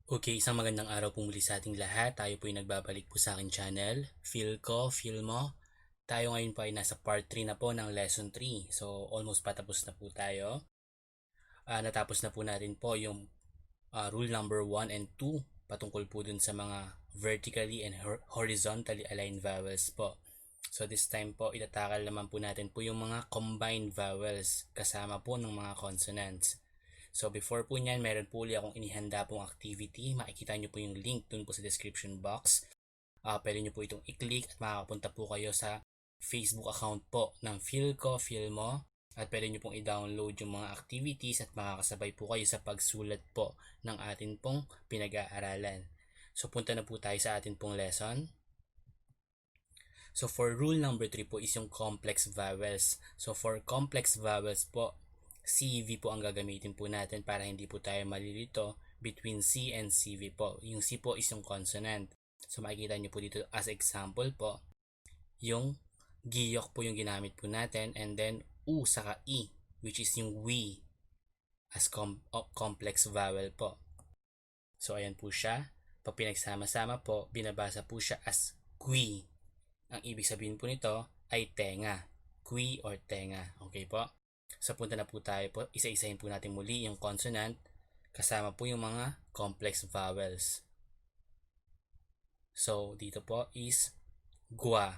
Okay, isang magandang araw po muli sa ating lahat. Tayo po ay nagbabalik po sa aking channel, FeelKo, FeelMo. Tayo ngayon po ay nasa part 3 na po ng lesson 3. So, almost patapos na po tayo. Natapos na po natin po yung rule number 1 and 2 patungkol po dun sa mga vertically and horizontally aligned vowels po. So, this time po, itatakal naman po natin po yung mga combined vowels kasama po ng mga consonants. So before po niyan, meron po ulit akong inihanda pong activity. Makikita nyo po yung link dun po sa description box. Pwede nyo po itong i-click at makakapunta po kayo sa Facebook account po ng FeelKo, FeelMo. At pwede nyo pong i-download yung mga activities at makakasabay po kayo sa pagsulat po ng atin pong pinag-aaralan. So punta na po tayo sa atin pong lesson. So for rule number 3 po is yung complex vowels. So for complex vowels po, CV po ang gagamitin po natin para hindi po tayo malilito between C and CV po. Yung C po is yung consonant. So makikita nyo po dito as example po, yung giyok po yung ginamit po natin and then U saka E which is yung we as complex vowel po. So ayan po siya. Pag pinagsama-sama po, binabasa po siya as qui. Ang ibig sabihin po nito ay tenga. Qui or tenga. Okay po? So punta na po tayo po, isa-isahin po natin muli yung consonant kasama po yung mga complex vowels. So dito po is gua,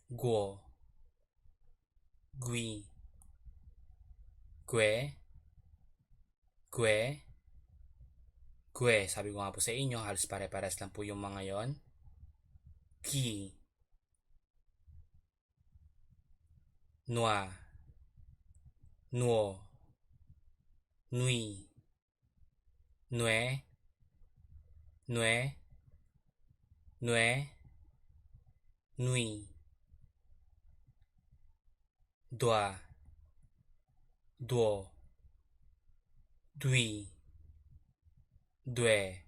guo, gui, gue, gue, gue. Sabi ko nga po sa inyo, halos pare-pares lang po yung mga yon. Ki, noa, nuo, nui, nue, nue, nue, nui, doa, duo, dui, due,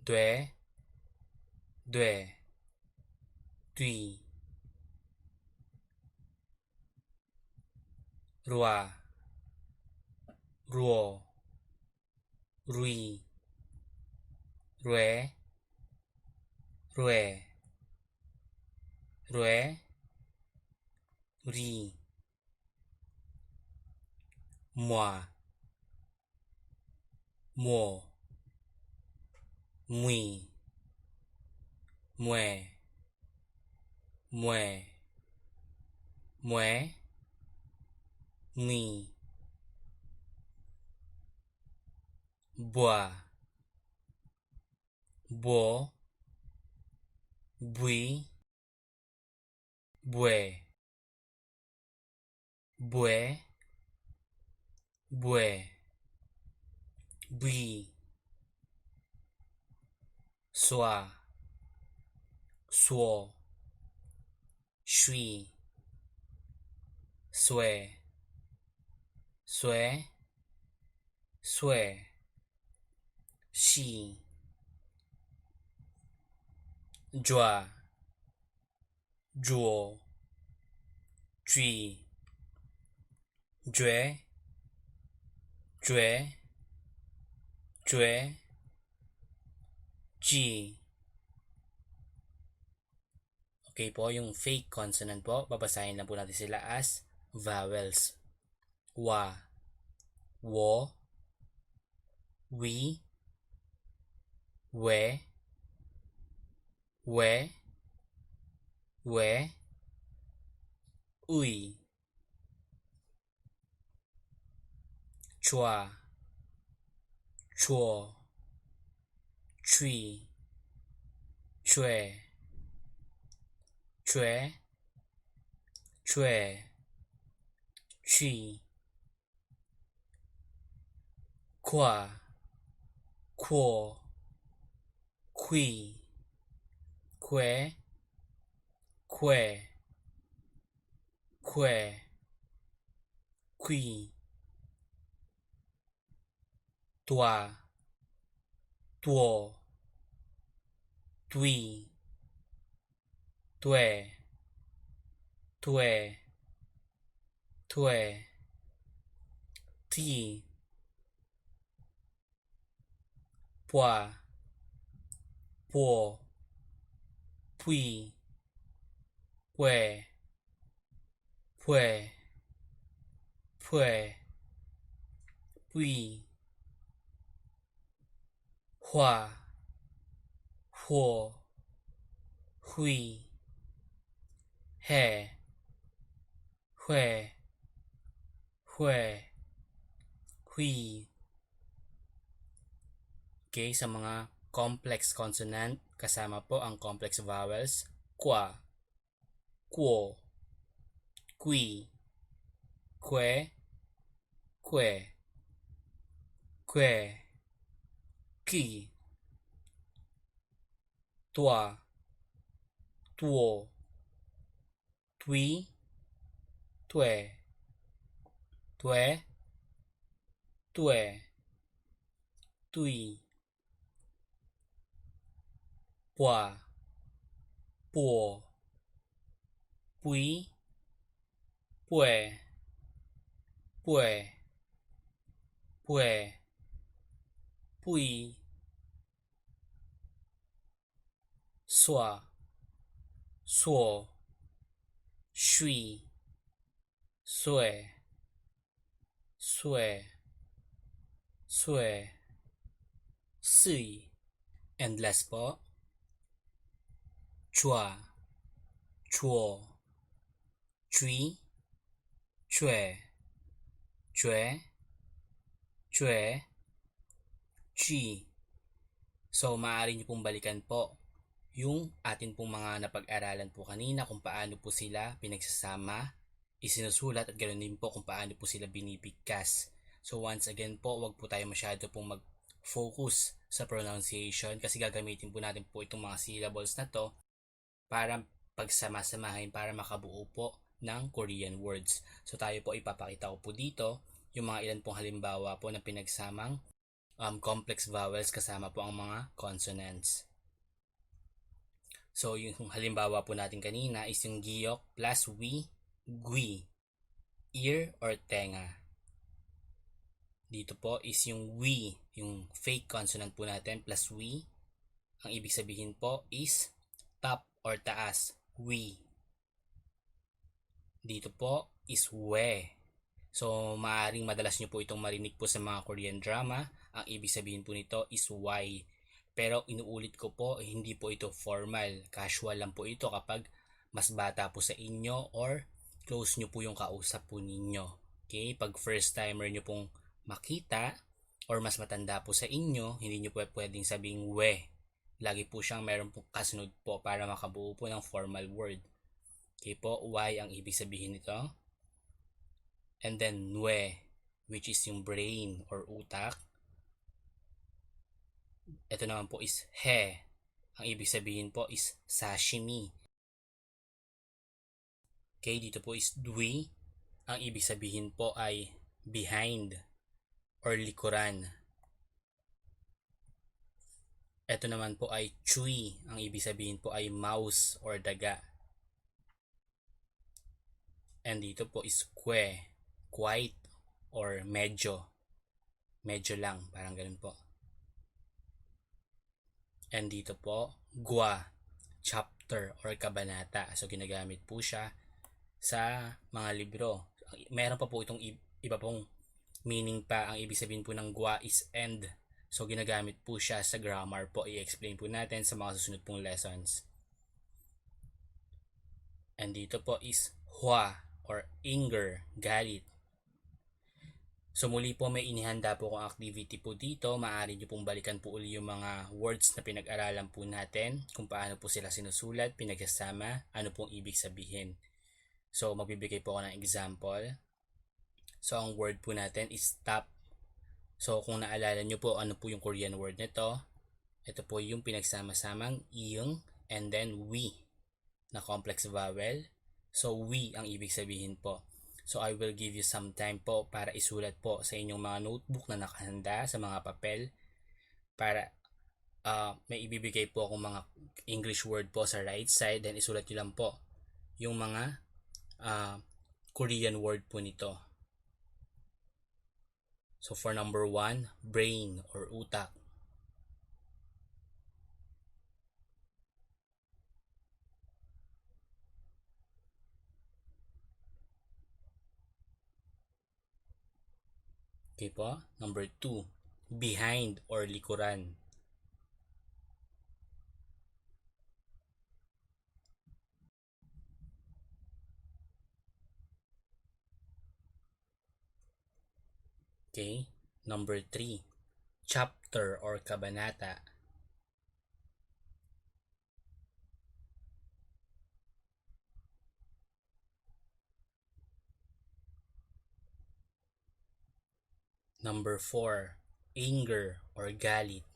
due, due, dui, rua, ruo, rui, rue, rue, rue, ri, moi, mo, mui, mue, mue, mue, mui, bois, bo, bui, bue, bue, bue, bui, soa, suo, shui, sue, sue, sue, shi, jua, juo, jui, jue, jue, jue, ji. Okay po, yung fake consonant po, babasahin lang po natin sila as vowels. Wa, wo, wi, we, we, ui, chua, chuo, chui, chue, chue, chue, chi, qua, quo, qui, que, que, que, qui, tua, tuo, tui, tue, tue, tue, ti, pwa, po, pui, pue, pue, pue, pui, hua, huo, hui, he, hue, hue, hui. Okay, sa mga complex consonant, kasama po ang complex vowels, kwa, kuo, kui, kwe, kwe, kwe, ki, tua, tuo, tui, tue, tue, tue, tui, pua, puo, pui, pue, pue, pue, pui, swa, suo, shui, sue, sue, sue, sui. And last po, chua, chuo, chui, chue, chue, chue, chi. So, maaari nyo pong balikan po yung atin pong mga napag-aralan po kanina kung paano po sila pinagsasama, isinusulat at ganoon din po kung paano po sila binibigkas. So once again po, wag po tayo masyado pong mag-focus sa pronunciation kasi gagamitin po natin po itong mga syllables na to para pagsama-samahin para makabuo po ng Korean words. So tayo po ipapakita ko po dito yung mga ilan pong halimbawa po ng pinagsamang complex vowels kasama po ang mga consonants. So, yung halimbawa po natin kanina is yung giyok plus wi, gui, ear or tenga. Dito po is yung wi, yung fake consonant po natin plus wi. Ang ibig sabihin po is top or taas, wi. Dito po is we. So, maaaring madalas nyo po itong marinig po sa mga Korean drama. Ang ibig sabihin po nito is why. Pero inuulit ko po, hindi po ito formal. Casual lang po ito kapag mas bata po sa inyo or close nyo po yung kausap po ninyo. Okay? Pag first timer nyo pong makita or mas matanda po sa inyo, hindi nyo po pwedeng sabing we. Lagi po siyang meron po kasunod po para makabuo po ng formal word. Okay po, why ang ibig sabihin nito? And then nwe, which is yung brain or utak. Ito naman po is he. Ang ibig sabihin po is sashimi. Okay, dito po is dwi. Ang ibig sabihin po ay behind or likuran. Ito naman po ay chui. Ang ibig sabihin po ay mouse or daga. And dito po is kwe. Quite or medyo. Medyo lang, parang ganun po. And dito po, gwa, chapter or kabanata. So, ginagamit po siya sa mga libro. Meron pa po itong iba pong meaning pa. Ang ibig sabihin po ng gwa is end. So, ginagamit po siya sa grammar po. I-explain po natin sa mga susunod pong lessons. And dito po is hua or anger, galit. So muli po may inihanda po kong activity po dito. Maaari nyo pong balikan po uli yung mga words na pinag-aralan po natin. Kung paano po sila sinusulat, pinagsasama, ano pong ibig sabihin. So magbibigay po ako ng example. So ang word po natin is stop. So kung naalala nyo po ano po yung Korean word nito, ito po yung pinagsama-samang iyong and then we na complex vowel. So we ang ibig sabihin po. So I will give you some time po para isulat po sa inyong mga notebook na nakahanda sa mga papel para may ibibigay po akong mga English word po sa right side, then isulat nyo lang po yung mga Korean word po nito. So for number 1, brain or utak. Okay po. Number 2, behind or likuran. Okay. Number 3, chapter or kabanata. Number 4, anger or galit.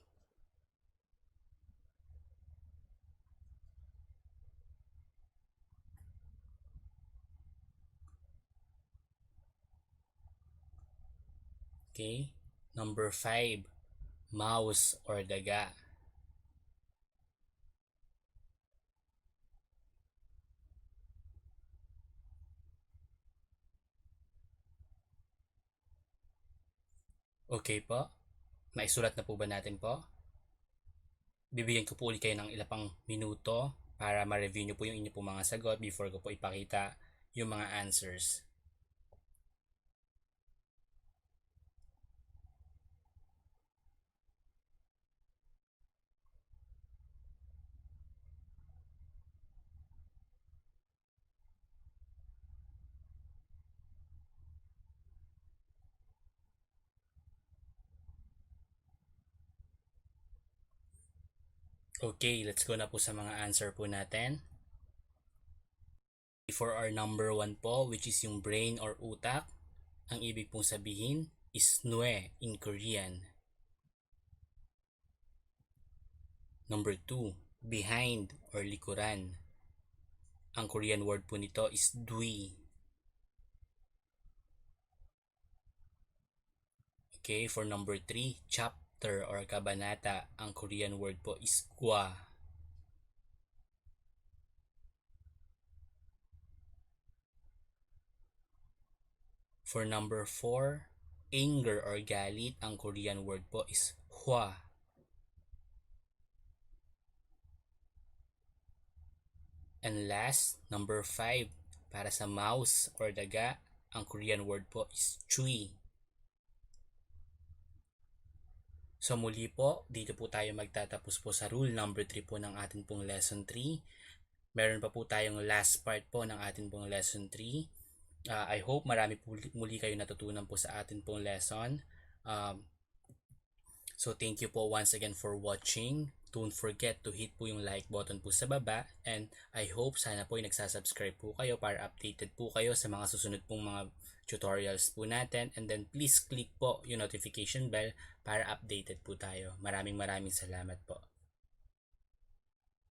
Okay. Number 5, mouse or daga. Okay po. Naisulat na po ba natin po? Bibigyan ko po ulit kayo ng ilang pang minuto para ma-review nyo po yung inyo po mga sagot before ko po ipakita yung mga answers. Okay, let's go na po sa mga answer po natin. For our number 1 po, which is yung brain or utak, ang ibig pong sabihin is nue in Korean. Number 2, behind or likuran. Ang Korean word po nito is dui. Okay, for number 3, chapter or kabanata. Ang Korean word po is gwa. For number 4, anger or galit. Ang Korean word po is hwa. And last, number 5, para sa mouse or daga. Ang Korean word po is chui. So muli po, dito po tayo magtatapos po sa rule number 3 po ng ating pong lesson 3. Meron pa po tayong last part po ng ating pong lesson 3. I hope marami po muli kayo natutunan po sa ating pong lesson. So thank you po once again for watching. Don't forget to hit po yung like button po sa baba. And I hope sana po ay nagsasubscribe po kayo para updated po kayo sa mga susunod pong mga tutorials po natin. And then please click po yung notification bell para updated po tayo. Maraming salamat po.